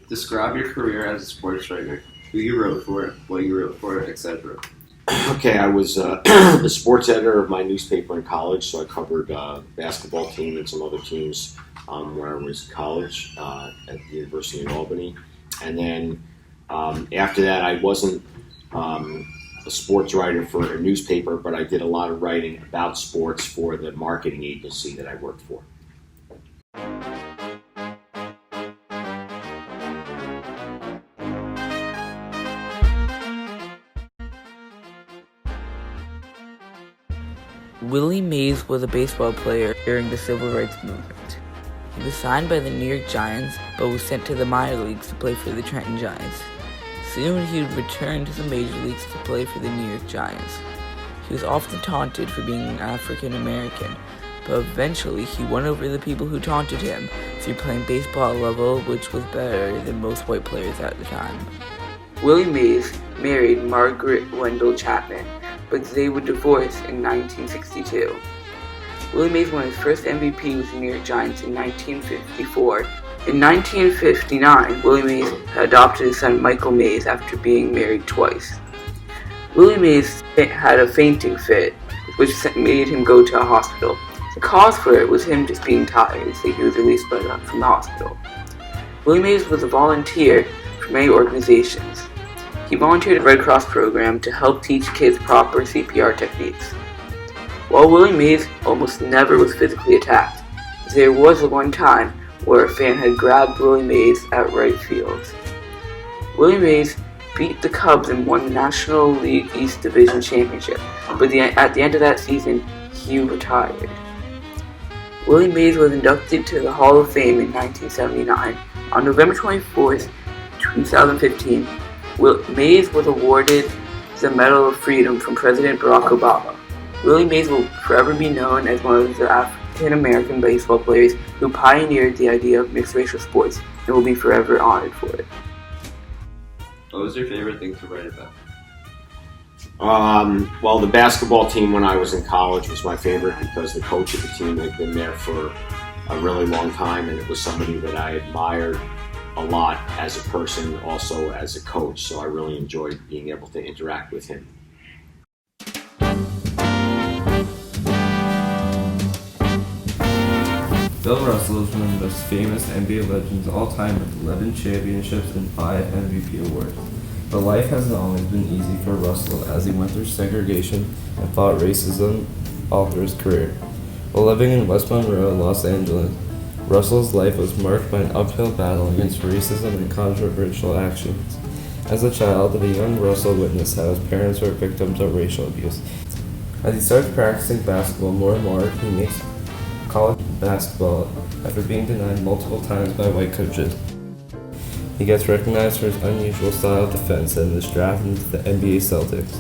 Describe your career as a sports writer. Who you wrote for, what you wrote for, etc. Okay, I was the sports editor of my newspaper in college, so I covered basketball team and some other teams when I was in college at the University of Albany. And then after that, I wasn't a sports writer for a newspaper, but I did a lot of writing about sports for the marketing agency that I worked for. Willie Mays was a baseball player during the Civil Rights Movement. He was signed by the New York Giants, but was sent to the minor leagues to play for the Trenton Giants. Soon he would return to the major leagues to play for the New York Giants. He was often taunted for being African American, but eventually he won over the people who taunted him through playing baseball at a level which was better than most white players at the time. Willie Mays married Margaret Wendell Chapman, but they would divorce in 1962. Willie Mays won his first MVP with the New York Giants in 1954. In 1959, Willie Mays adopted his son Michael Mays after being married twice. Willie Mays had a fainting fit, which made him go to a hospital. The cause for it was him just being tired, so he was released from the hospital. Willie Mays was a volunteer for many organizations. He volunteered at the Red Cross program to help teach kids proper CPR techniques. While Willie Mays almost never was physically attacked, there was one time where a fan had grabbed Willie Mays at right field. Willie Mays beat the Cubs and won the National League East Division Championship, but at the end of that season, he retired. Willie Mays was inducted to the Hall of Fame in 1979. On November 24th, 2015, Mays was awarded the Medal of Freedom from President Barack Obama. Willie Mays will forever be known as one of the African-American baseball players who pioneered the idea of mixed racial sports and will be forever honored for it. What was your favorite thing to write about? Well, the basketball team when I was in college was my favorite because the coach of the team had been there for a really long time, and it was somebody that I admired a lot as a person, also as a coach, so I really enjoyed being able to interact with him. Bill Russell is one of the most famous NBA legends of all time with 11 championships and 5 MVP awards. But life hasn't always been easy for Russell as he went through segregation and fought racism all through his career. While living in West Monroe, Los Angeles, Russell's life was marked by an uphill battle against racism and controversial actions. As a child, the young Russell witnessed how his parents were victims of racial abuse. As he starts practicing basketball more and more, he makes college basketball after being denied multiple times by white coaches. He gets recognized for his unusual style of defense and is drafted into the NBA Celtics.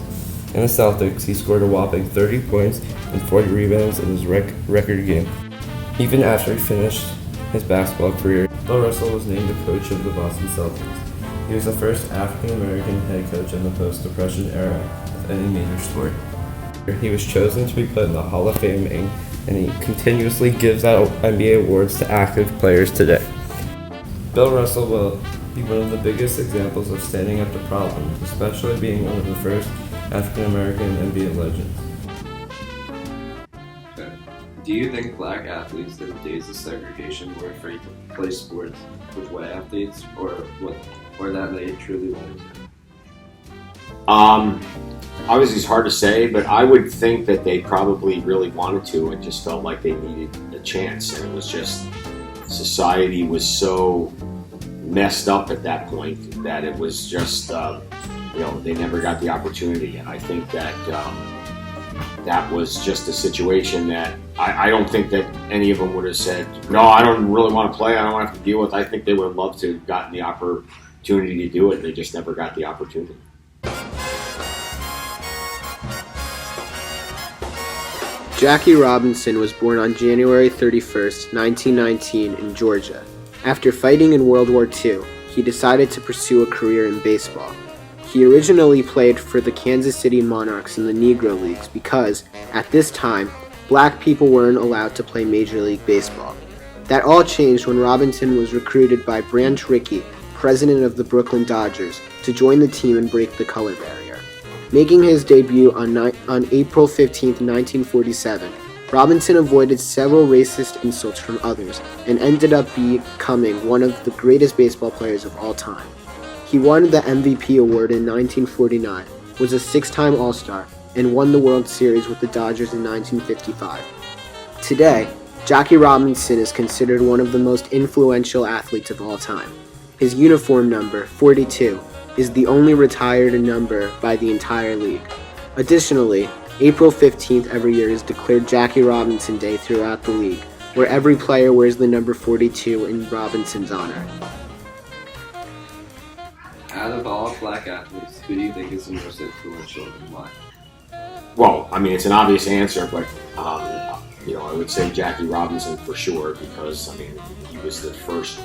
In the Celtics, he scored a whopping 30 points and 40 rebounds in his record game. Even after he finished his basketball career, Bill Russell was named the coach of the Boston Celtics. He was the first African-American head coach in the post-Depression era of any major sport. He was chosen to be put in the Hall of Fame, and he continuously gives out NBA awards to active players today. Bill Russell will be one of the biggest examples of standing up to problems, especially being one of the first African-American NBA legends. Do you think black athletes in the days of segregation were afraid to play sports with white athletes, or that they truly wanted to? Obviously, it's hard to say, but I would think that they probably really wanted to and just felt like they needed a chance. And it was just, society was so messed up at that point that it was just, they never got the opportunity. And I think that that was just a situation that I don't think that any of them would have said, no, I don't really want to play, I don't want to have to deal with it. I think they would have loved to have gotten the opportunity to do it. They just never got the opportunity. Jackie Robinson was born on January 31st, 1919 in Georgia. After fighting in World War II, he decided to pursue a career in baseball. He originally played for the Kansas City Monarchs in the Negro Leagues because, at this time, black people weren't allowed to play Major League Baseball. That all changed when Robinson was recruited by Branch Rickey, president of the Brooklyn Dodgers, to join the team and break the color barrier. Making his debut on April 15, 1947, Robinson avoided several racist insults from others and ended up becoming one of the greatest baseball players of all time. He won the MVP award in 1949, was a six-time All-Star, and won the World Series with the Dodgers in 1955. Today, Jackie Robinson is considered one of the most influential athletes of all time. His uniform number, 42, is the only retired number by the entire league. Additionally, April 15th every year is declared Jackie Robinson Day throughout the league, where every player wears the number 42 in Robinson's honor. Out of all black athletes, who do you think is the most influential and why? Well, I mean, it's an obvious answer, but I would say Jackie Robinson for sure, because I mean, he was the first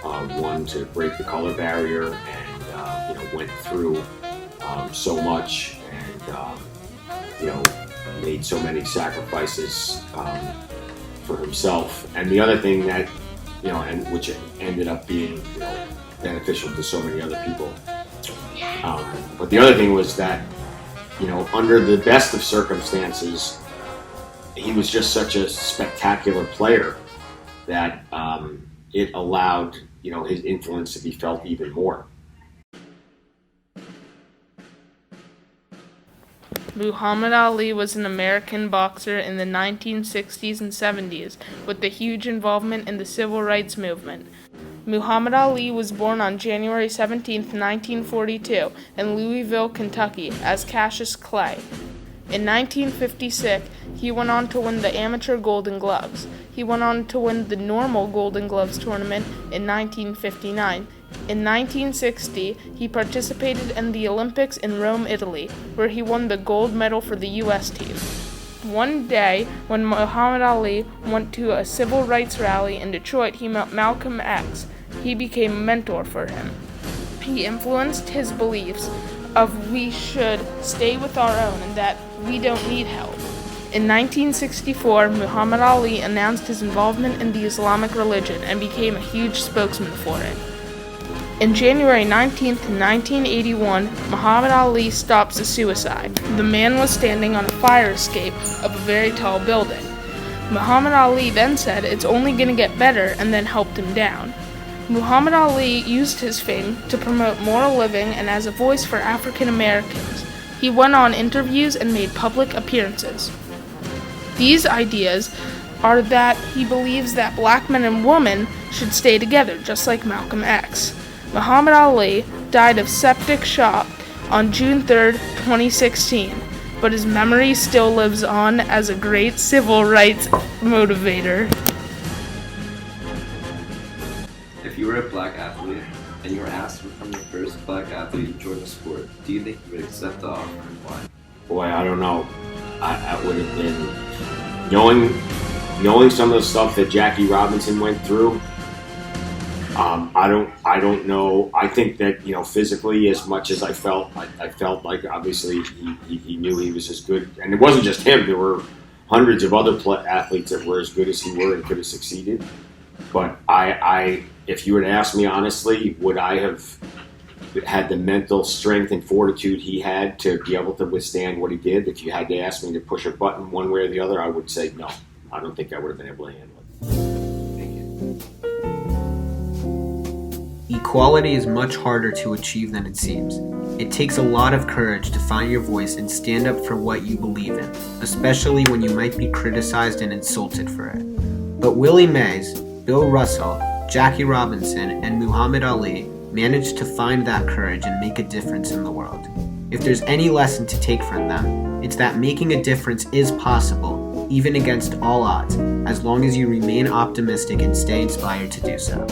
one to break the color barrier, and went through so much, and made so many sacrifices for himself. And the other thing that and which ended up being beneficial to so many other people. But the other thing was that under the best of circumstances, he was just such a spectacular player that it allowed his influence to be felt even more. Muhammad Ali was an American boxer in the 1960s and 70s with a huge involvement in the civil rights movement. Muhammad Ali was born on January 17, 1942, in Louisville, Kentucky, as Cassius Clay. In 1956, he went on to win the Amateur Golden Gloves. He went on to win the Normal Golden Gloves tournament in 1959. In 1960, he participated in the Olympics in Rome, Italy, where he won the gold medal for the U.S. team. One day, when Muhammad Ali went to a civil rights rally in Detroit, he met Malcolm X. He became a mentor for him. He influenced his beliefs of we should stay with our own and that we don't need help. In 1964, Muhammad Ali announced his involvement in the Islamic religion and became a huge spokesman for it. In January 19, 1981, Muhammad Ali stops a suicide. The man was standing on a fire escape of a very tall building. Muhammad Ali then said it's only going to get better and then helped him down. Muhammad Ali used his fame to promote moral living and as a voice for African Americans. He went on interviews and made public appearances. These ideas are that he believes that black men and women should stay together, just like Malcolm X. Muhammad Ali died of septic shock on June 3, 2016, but his memory still lives on as a great civil rights motivator. If you were a black athlete and you were asked to become the first black athlete to join the sport, do you think you would accept the offer and why? Boy, I don't know. I would have been knowing some of the stuff that Jackie Robinson went through. I don't know. I think that physically, as much as I felt like obviously he knew he was as good, and it wasn't just him. There were hundreds of other athletes that were as good as he were and could have succeeded. But if you were to ask me honestly, would I have had the mental strength and fortitude he had to be able to withstand what he did? If you had to ask me to push a button one way or the other, I would say no. I don't think I would have been able to handle it. Thank you. Equality is much harder to achieve than it seems. It takes a lot of courage to find your voice and stand up for what you believe in, especially when you might be criticized and insulted for it. But Willie Mays, Bill Russell, Jackie Robinson, and Muhammad Ali managed to find that courage and make a difference in the world. If there's any lesson to take from them, it's that making a difference is possible, even against all odds, as long as you remain optimistic and stay inspired to do so.